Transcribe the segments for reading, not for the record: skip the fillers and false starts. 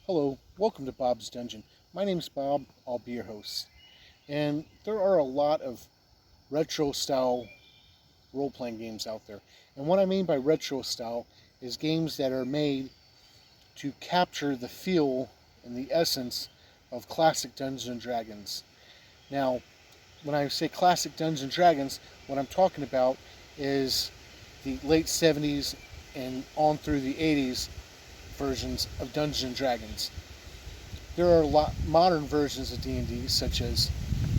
Hello, welcome to Bob's Dungeon. My name's Bob, I'll be your host. And there are a lot of retro style role playing games out there. And what I mean by retro style is games that are made to capture the feel and the essence of classic Dungeons and Dragons. Now, when I say classic Dungeons and Dragons, what I'm talking about is the late 70s and on through the 80s versions of Dungeons and Dragons. There are a lot modern versions of D&D, such as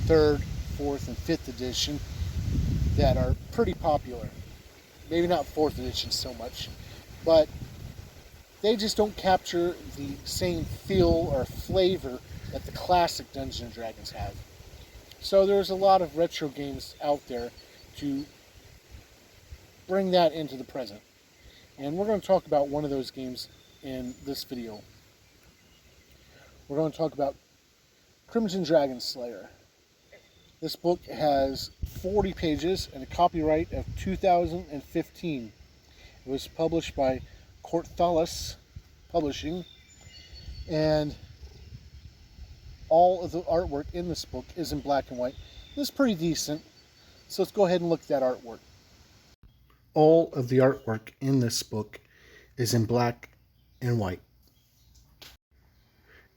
3rd, 4th, and 5th edition, that are pretty popular. Maybe not 4th edition so much, but they just don't capture the same feel or flavor that the classic Dungeons and Dragons have. So there's a lot of retro games out there to bring that into the present. And we're going to talk about one of those games in this video. We're going to talk about Crimson Dragon Slayer. This book has 40 pages and a copyright of 2015. It was published by Corthalis Publishing, and all of the artwork in this book is in black and white. It's pretty decent, so let's go ahead and look at that artwork. All of the artwork in this book is in black and white.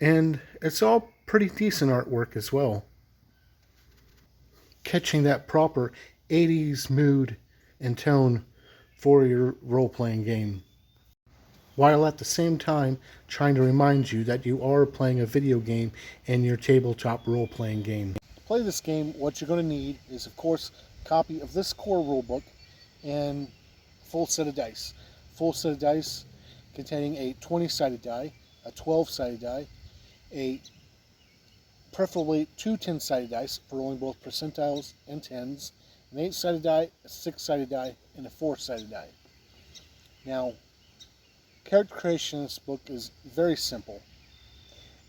And it's all pretty decent artwork as well, catching that proper 80s mood and tone for your role-playing game, while at the same time trying to remind you that you are playing a video game in your tabletop role-playing game. To play this game, what you're going to need is, of course, a copy of this core rulebook and a full set of dice. Full set of dice containing a 20-sided die, a 12-sided die, preferably two 10-sided dice for rolling both percentiles and tens, an 8-sided die, a 6-sided die, and a 4-sided die. Now, character creation in this book is very simple,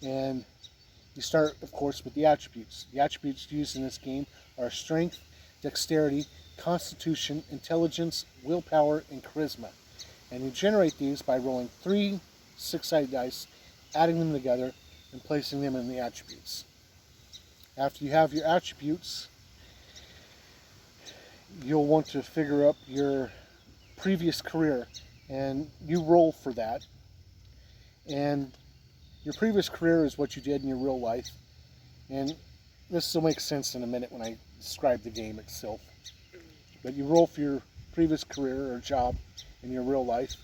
and you start, of course, with the attributes. The attributes used in this game are strength, dexterity, constitution, intelligence, willpower, and charisma. And you generate these by rolling three 6-sided dice, adding them together, and placing them in the attributes. After you have your attributes, you'll want to figure up your previous career, and you roll for that. And your previous career is what you did in your real life, and this will make sense in a minute when I describe the game itself. But you roll for your previous career or job in your real life.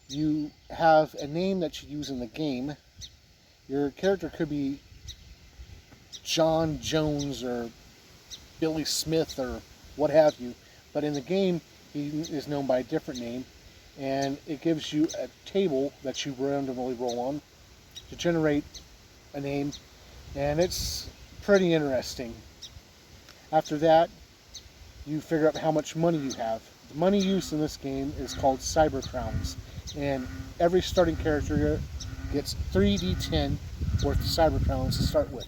You have a name that you use in the game. Your character could be John Jones or Billy Smith or what have you, but in the game he is known by a different name, and it gives you a table that you randomly roll on to generate a name, and it's pretty interesting. After that, you figure out how much money you have. The money used in this game is called Cyber Crowns, and every starting character gets 3d10 worth of Cyber Crowns to start with.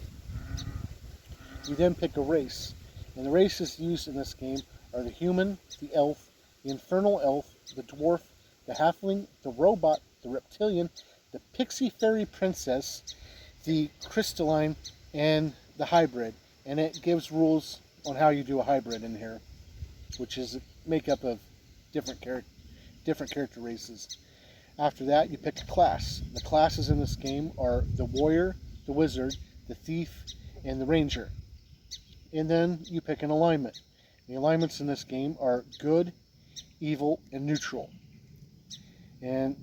You then pick a race, and the races used in this game are the human, the elf, the infernal elf, the dwarf, the halfling, the robot, the reptilian, the pixie fairy princess, the crystalline, and the hybrid. And it gives rules on how you do a hybrid in here, which is a makeup of different character races. After that, you pick a class. The classes in this game are the warrior, the wizard, the thief, and the ranger. And then you pick an alignment. The alignments in this game are good, evil, and neutral. And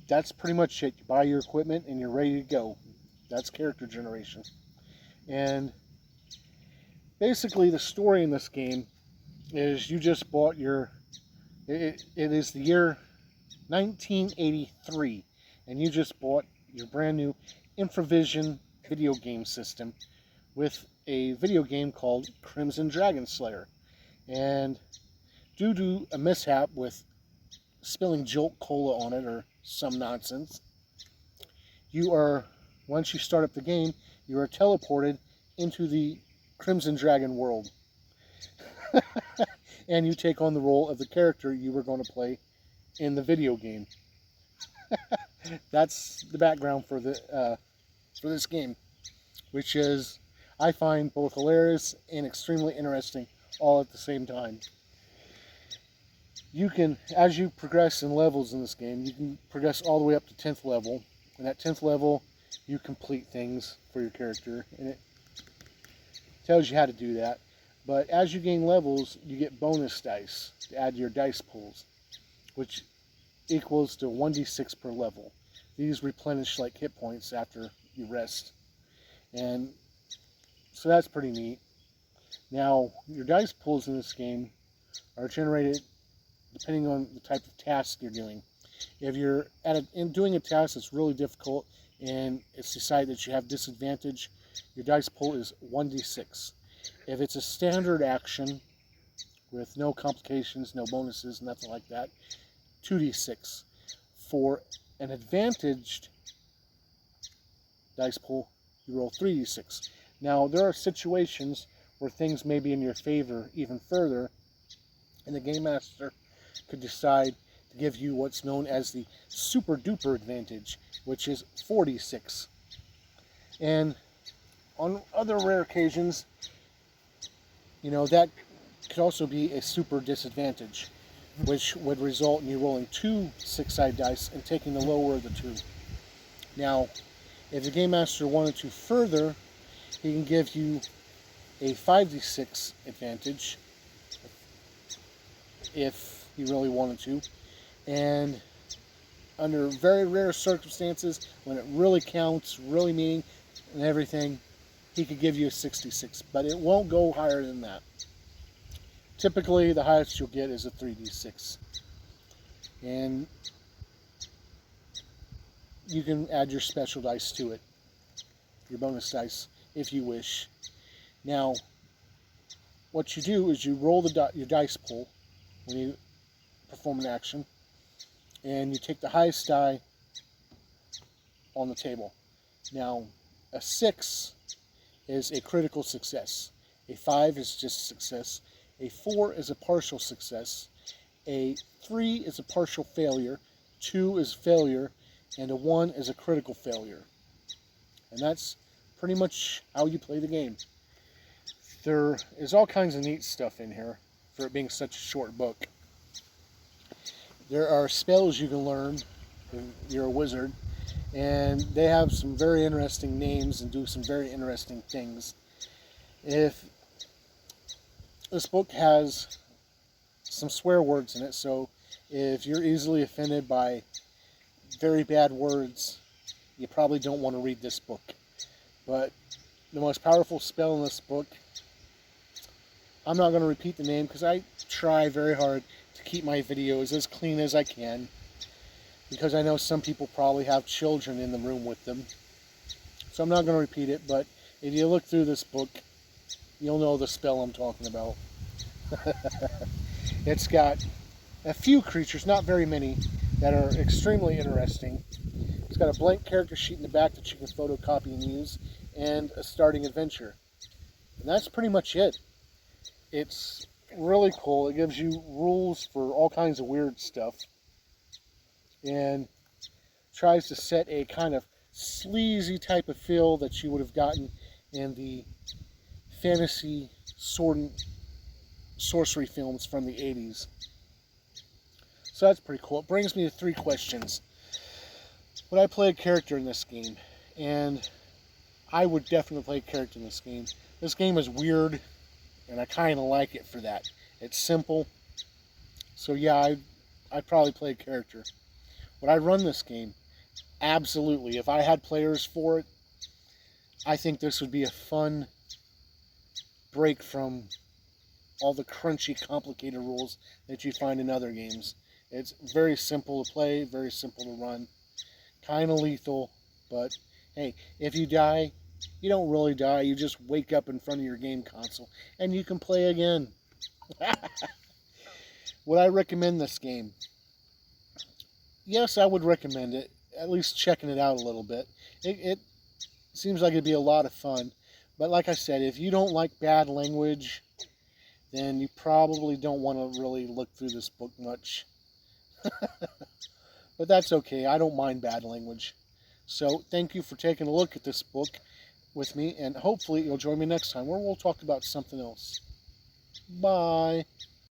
that's pretty much it. You buy your equipment and you're ready to go. That's character generation. And basically the story in this game is you just bought your... It is the year 1983, and you just bought your brand new Infravision video game system with a video game called Crimson Dragon Slayer. And due to a mishap with spilling Jolt Cola on it or some nonsense, once you start up the game, you are teleported into the Crimson Dragon world. And you take on the role of the character you were going to play in the video game. That's the background for this game, which is, I find, both hilarious and extremely interesting all at the same time. You can, as you progress in levels in this game, you can progress all the way up to 10th level. And at 10th level, you complete things for your character, and it tells you how to do that. But as you gain levels, you get bonus dice to add to your dice pools, which equals to 1d6 per level. These replenish like hit points after you rest. And so that's pretty neat. Now, your dice pools in this game are generated depending on the type of task you're doing. If you're doing a task that's really difficult and it's decided that you have disadvantage, your dice pool is 1d6. If it's a standard action with no complications, no bonuses, nothing like that, 2d6. For an advantaged dice pool, you roll 3d6. Now, there are situations where things may be in your favor even further, and the Game Master could decide to give you what's known as the super duper advantage, which is 4d6. And on other rare occasions, that could also be a super disadvantage, which would result in you rolling 2 6-sided dice and taking the lower of the two. Now, if the Game Master wanted to further, he can give you a 5d6 advantage if he really wanted to. And under very rare circumstances, when it really counts, really meaning and everything, he could give you a 66, but it won't go higher than that. Typically, the highest you'll get is a 3d6. And you can add your special dice to it, your bonus dice, if you wish. Now, what you do is you roll your dice pool when you perform an action, and you take the highest die on the table. Now, a 6 is a critical success. A 5 is just a success. A 4 is a partial success. A 3 is a partial failure. 2 is failure. And a 1 is a critical failure. And that's pretty much how you play the game. There is all kinds of neat stuff in here for it being such a short book. There are spells you can learn if you're a wizard, and they have some very interesting names and do some very interesting things. If this book has some swear words in it, so if you're easily offended by very bad words, you probably don't want to read this book. But the most powerful spell in this book, I'm not going to repeat the name because I try very hard to keep my videos as clean as I can, because I know some people probably have children in the room with them. So I'm not going to repeat it, but if you look through this book, you'll know the spell I'm talking about. It's got a few creatures, not very many, that are extremely interesting. It's got a blank character sheet in the back that you can photocopy and use, and a starting adventure. And that's pretty much it. It's really cool. It gives you rules for all kinds of weird stuff, and tries to set a kind of sleazy type of feel that you would have gotten in the fantasy sword and sorcery films from the 80s. So that's pretty cool. It brings me to 3 questions. Would I play a character in this game? And I would definitely play a character in this game. This game is weird, and I kind of like it for that. It's simple. So yeah, I'd probably play a character. Would I run this game? Absolutely. If I had players for it, I think this would be a fun break from all the crunchy, complicated rules that you find in other games. It's very simple to play, very simple to run. Kind of lethal, but hey, if you die, you don't really die. You just wake up in front of your game console, and you can play again. Would I recommend this game? Yes, I would recommend it. At least checking it out a little bit. It seems like it'd be a lot of fun. But like I said, if you don't like bad language, then you probably don't want to really look through this book much. But that's okay. I don't mind bad language. So thank you for taking a look at this book with me, and hopefully you'll join me next time where we'll talk about something else. Bye.